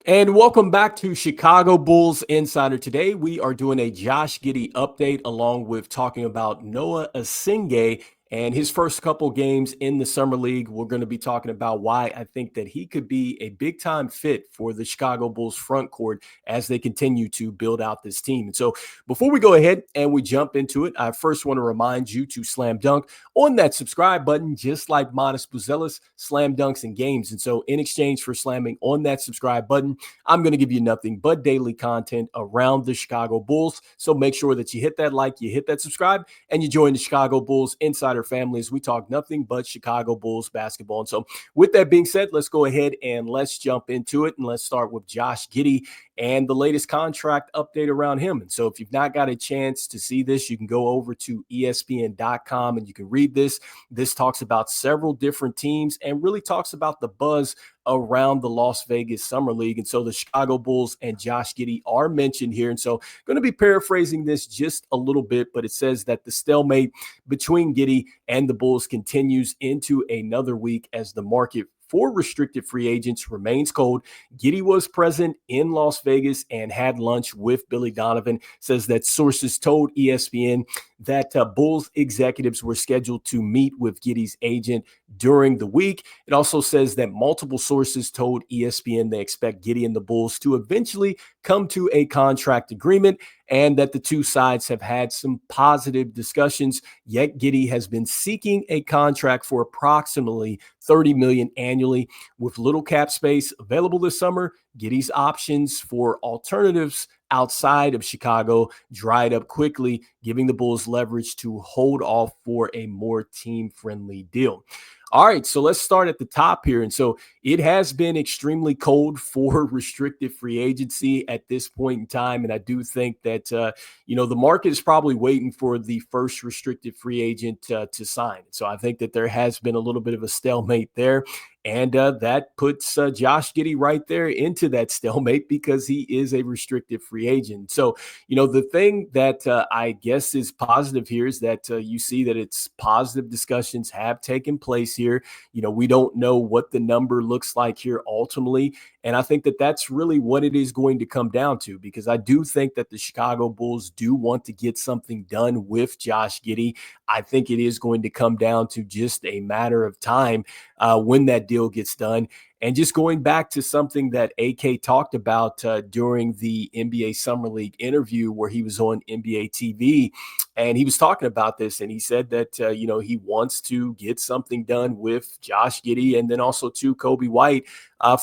And welcome back to Chicago Bulls Insider. Today, we are doing a Josh Giddey update along with talking about Noa Essengue and his first couple games in the Summer League. We're going to be talking about why I think that he could be a big-time fit for the Chicago Bulls front court as they continue to build out this team. And so before we go ahead and we jump into it, I first want to remind you to slam dunk on that subscribe button, just like Matas Buzelis slam dunks in games. And so in exchange for slamming on that subscribe button, I'm going to give you nothing but daily content around the Chicago Bulls. So make sure that you hit that like, you hit that subscribe, and you join the Chicago Bulls Insider family as we talk nothing but Chicago Bulls basketball. And so with that being said, let's go ahead and let's jump into it. And let's start with Josh Giddey and the latest contract update around him. And so if you've not got a chance to see this, you can go over to ESPN.com and you can read this. This talks about several different teams and really talks about the buzz around the Las Vegas Summer League. And so the Chicago Bulls and Josh Giddey are mentioned here. And so going to be paraphrasing this just a little bit, but it says that the stalemate between Giddey and the Bulls continues into another week as the market for restricted free agents remains cold. Giddey was present in Las Vegas and had lunch with Billy Donovan. Says that sources told ESPN that Bulls executives were scheduled to meet with Giddey's agent during the week. It also says that multiple sources told ESPN they expect Giddey and the Bulls to eventually come to a contract agreement and that the two sides have had some positive discussions. Yet Giddey has been seeking a contract for approximately $30 million annually. With little cap space available this summer, Giddey's options for alternatives outside of Chicago dried up quickly, giving the Bulls leverage to hold off for a more team-friendly deal. All right, so let's start at the top here. And so it has been extremely cold for restricted free agency at this point in time. And I do think that, the market is probably waiting for the first restricted free agent to sign. So I think that there has been a little bit of a stalemate there. And that puts Josh Giddey right there into that stalemate because he is a restricted free agent. So, the thing that I guess is positive here is that you see that it's positive discussions have taken place here. We don't know what the number looks like here ultimately. And I think that that's really what it is going to come down to, because I do think that the Chicago Bulls do want to get something done with Josh Giddey. I think it is going to come down to just a matter of time when that deal gets done. And just going back to something that AK talked about during the NBA Summer League interview where he was on NBA TV, and he was talking about this, and he said that, he wants to get something done with Josh Giddey and then also to Kobe White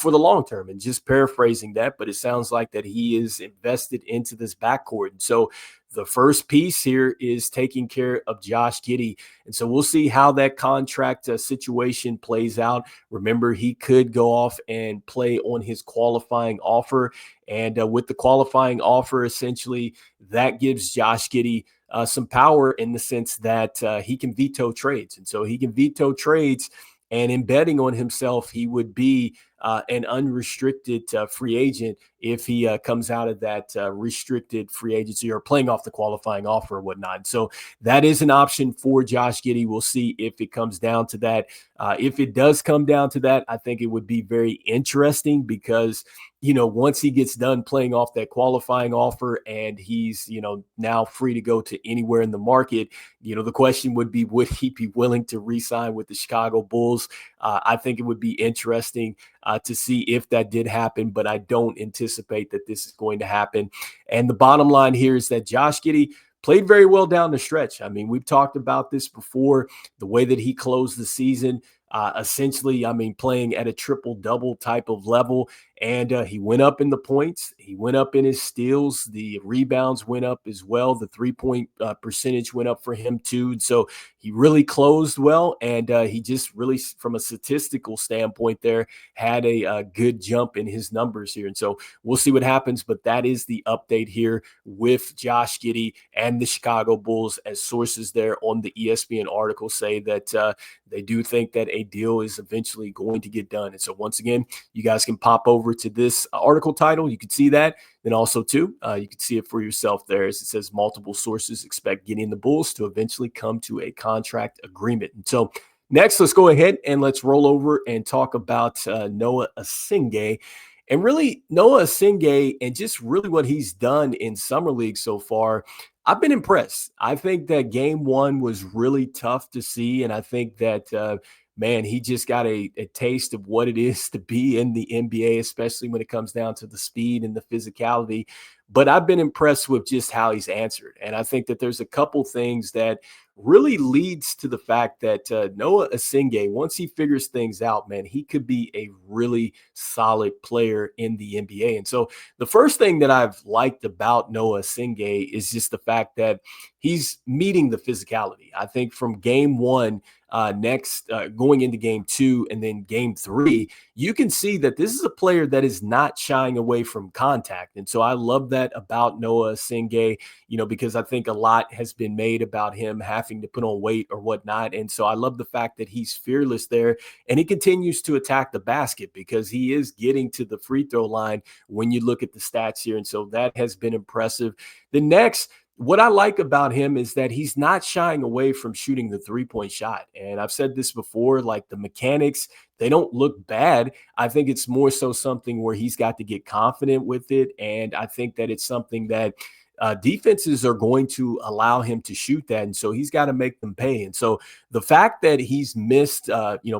for the long term. And just paraphrasing that, but it sounds like that he is invested into this backcourt. And so the first piece here is taking care of Josh Giddey. And so we'll see how that contract situation plays out. Remember, he could go off and play on his qualifying offer. And with the qualifying offer, essentially, that gives Josh Giddey some power in the sense that he can veto trades. And so he can veto trades, and in betting on himself, he would be an unrestricted free agent if he comes out of that restricted free agency or playing off the qualifying offer or whatnot. So that is an option for Josh Giddey. We'll see if it comes down to that. If it does come down to that, I think it would be very interesting because, once he gets done playing off that qualifying offer and he's, now free to go to anywhere in the market, the question would be, would he be willing to re-sign with the Chicago Bulls? I think it would be interesting to see if that did happen, but I don't anticipate that this is going to happen. And the bottom line here is that Josh Giddey played very well down the stretch. I mean, we've talked about this before, the way that he closed the season. Essentially, playing at a triple-double type of level. And he went up in the points. He went up in his steals. The rebounds went up as well. The three-point percentage went up for him too. And so he really closed well. And he just really, from a statistical standpoint there, had a good jump in his numbers here. And so we'll see what happens. But that is the update here with Josh Giddey and the Chicago Bulls, as sources there on the ESPN article say that they do think that a deal is eventually going to get done. And so once again, you guys can pop over to this article title. You can see that. Then also, too, you can see it for yourself there, as it says multiple sources expect Giddey and the Bulls to eventually come to a contract agreement. And so next, let's go ahead and let's roll over and talk about Noa Essengue. And really, Noa Essengue and just really what he's done in Summer League so far, I've been impressed. I think that game one was really tough to see. And I think that, man, he just got a taste of what it is to be in the NBA, especially when it comes down to the speed and the physicality. But I've been impressed with just how he's answered. And I think that there's a couple things that really leads to the fact that Noa Essengue, once he figures things out, man, he could be a really solid player in the NBA. And so the first thing that I've liked about Noa Essengue is just the fact that he's meeting the physicality. I think from game one, going into game two and then game three, you can see that this is a player that is not shying away from contact. And so I love that about Noa Essengue, because I think a lot has been made about him having to put on weight or whatnot. And so I love the fact that he's fearless there and he continues to attack the basket because he is getting to the free throw line when you look at the stats here. And so that has been impressive. The next, what I like about him is that he's not shying away from shooting the three-point shot. And I've said this before, like the mechanics, they don't look bad. I think it's more so something where he's got to get confident with it. And I think that it's something that defenses are going to allow him to shoot that. And so he's got to make them pay. And so the fact that he's missed,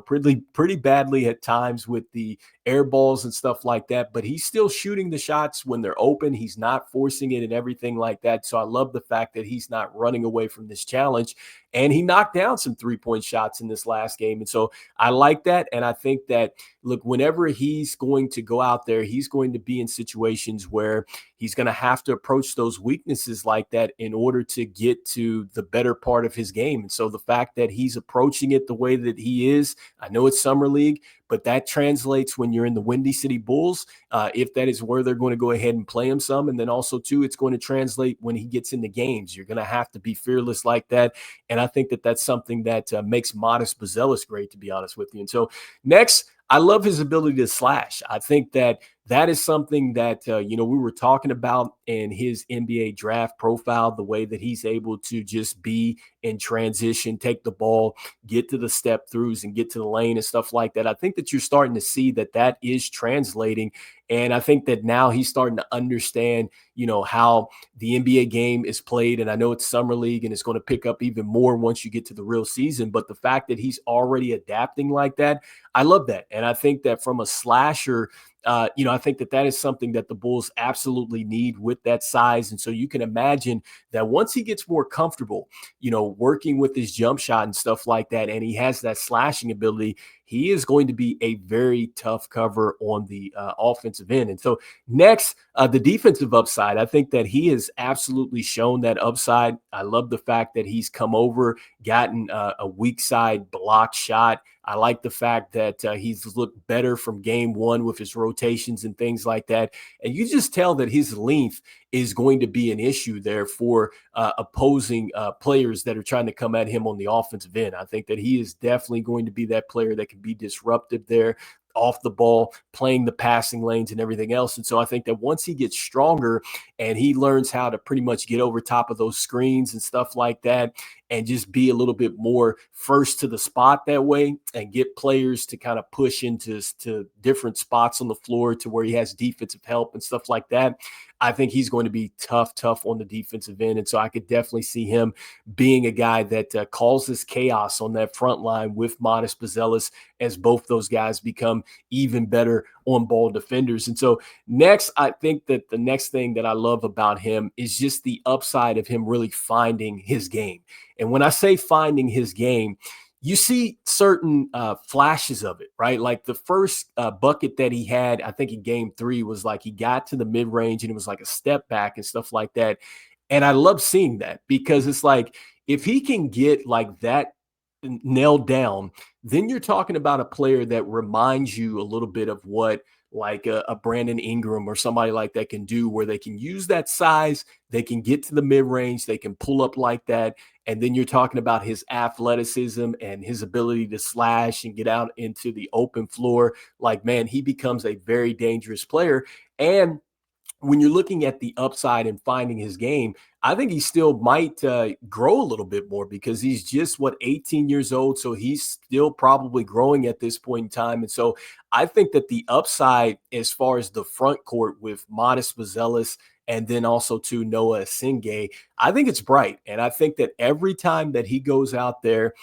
pretty badly at times with the air balls and stuff like that, but he's still shooting the shots when they're open. He's not forcing it and everything like that. So I love the fact that he's not running away from this challenge. And he knocked down some three-point shots in this last game. And so I like that. And I think that, look, whenever he's going to go out there, he's going to be in situations where he's going to have to approach those weaknesses like that in order to get to the better part of his game. And so the fact that he's approaching it the way that he is, I know it's Summer League, but that translates when you're in the Windy City Bulls, if that is where they're going to go ahead and play him some. And then also, too, it's going to translate when he gets into games. You're going to have to be fearless like that. And I think that that's something that makes Matas Buzelis great, to be honest with you. And so next, I love his ability to slash. I think that that is something that, we were talking about in his NBA draft profile, the way that he's able to just be in transition, take the ball, get to the step throughs and get to the lane and stuff like that. I think that you're starting to see that that is translating. And I think that now he's starting to understand, how the NBA game is played. And I know it's Summer League and it's going to pick up even more once you get to the real season. But the fact that he's already adapting like that, I love that. And I think that from a slasher, I think that that is something that the Bulls absolutely need with that size. And so you can imagine that once he gets more comfortable, working with his jump shot and stuff like that, and he has that slashing ability, he is going to be a very tough cover on the offensive end. And so next, the defensive upside, I think that he has absolutely shown that upside. I love the fact that he's come over, gotten a weak side block shot. I like the fact that he's looked better from game one with his rotations and things like that. And you just tell that his length is going to be an issue there for opposing players that are trying to come at him on the offensive end. I think that he is definitely going to be that player that can be disruptive there off the ball, playing the passing lanes and everything else. And so I think that once he gets stronger and he learns how to pretty much get over top of those screens and stuff like that, and just be a little bit more first to the spot that way and get players to kind of push into different spots on the floor to where he has defensive help and stuff like that, I think he's going to be tough on the defensive end. And so I could definitely see him being a guy that causes chaos on that front line with Matas Buzelis as both those guys become even better on-ball defenders. And so next, I think that the next thing that I love about him is just the upside of him really finding his game. And when I say finding his game, you see certain flashes of it, right? Like the first bucket that he had, I think in game three, was like he got to the mid-range and it was like a step back and stuff like that. And I love seeing that because it's like if he can get like that nailed down, then you're talking about a player that reminds you a little bit of what like a Brandon Ingram or somebody like that can do, where they can use that size, they can get to the mid-range, they can pull up like that. And then you're talking about his athleticism and his ability to slash and get out into the open floor. Like, man, he becomes a very dangerous player. And when you're looking at the upside and finding his game, I think he still might grow a little bit more because he's just 18 years old. So he's still probably growing at this point in time. And so I think that the upside as far as the front court with Matas Buzelis and then also to Noa Essengue, I think it's bright. And I think that every time that he goes out there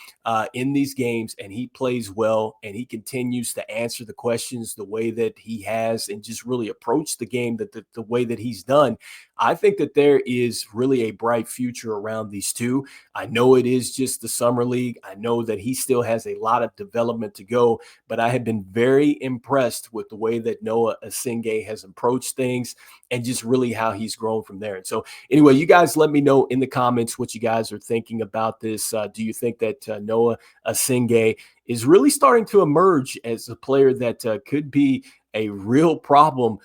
in these games and he plays well and he continues to answer the questions the way that he has and just really approach the game the way that he's done, I think that there is really a bright future around these two. I know it is just the summer league. I know that he still has a lot of development to go, but I have been very impressed with the way that Noa Essengue has approached things and just really how he's grown from there. And so anyway, you guys let me know in the comments what you guys are thinking about this. Do you think that Noa Essengue is really starting to emerge as a player that could be a real problem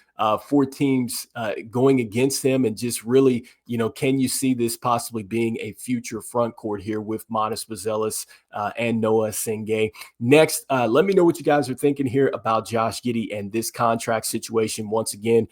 for teams going against him, and just really, can you see this possibly being a future front court here with Matas Buzelis and Noa Essengue? Next, let me know what you guys are thinking here about Josh Giddey and this contract situation. Once again,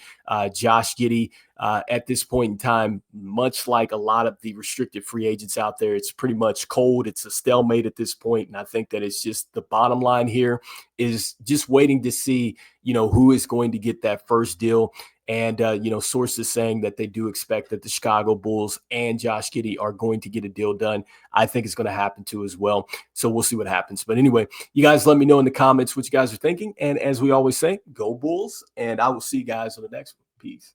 Josh Giddey, at this point in time, much like a lot of the restricted free agents out there, it's pretty much cold. It's a stalemate at this point. And I think that it's just the bottom line here is just waiting to see, who is going to get that first deal. And, sources saying that they do expect that the Chicago Bulls and Josh Giddey are going to get a deal done. I think it's going to happen too as well. So we'll see what happens. But anyway, you guys let me know in the comments what you guys are thinking. And as we always say, go Bulls. And I will see you guys on the next one. Peace.